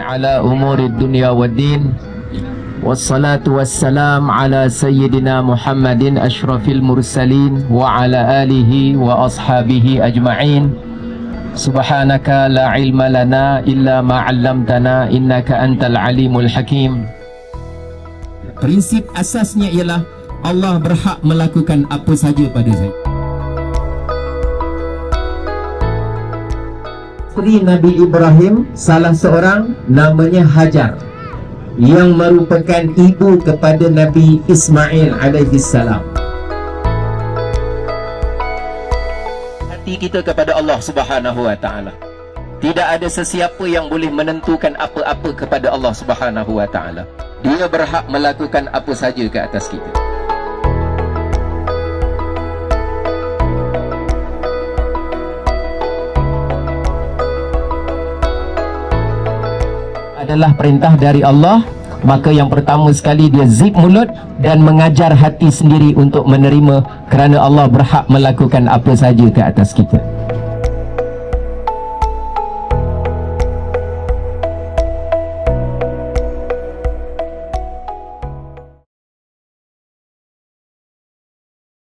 ala umurid dunya waddin. Wassalatu wassalam ala sayyidina Muhammadin ashrafil mursalin wa ala alihi wa ashabihi ajma'in. Subhanaka la ilma lana illa ma 'allamtana innaka antal alimul hakim. Prinsip asasnya ialah Allah berhak melakukan apa saja pada saya. Isteri Nabi Ibrahim, salah seorang namanya Hajar, yang merupakan ibu kepada Nabi Ismail alaihi salam. Hati kita kepada Allah Subhanahu wa taala. Tidak ada sesiapa yang boleh menentukan apa-apa kepada Allah Subhanahu wa taala. Dia berhak melakukan apa saja ke atas kita. Adalah perintah dari Allah, maka yang pertama sekali dia zip mulut dan mengajar hati sendiri untuk menerima, kerana Allah berhak melakukan apa saja ke atas kita.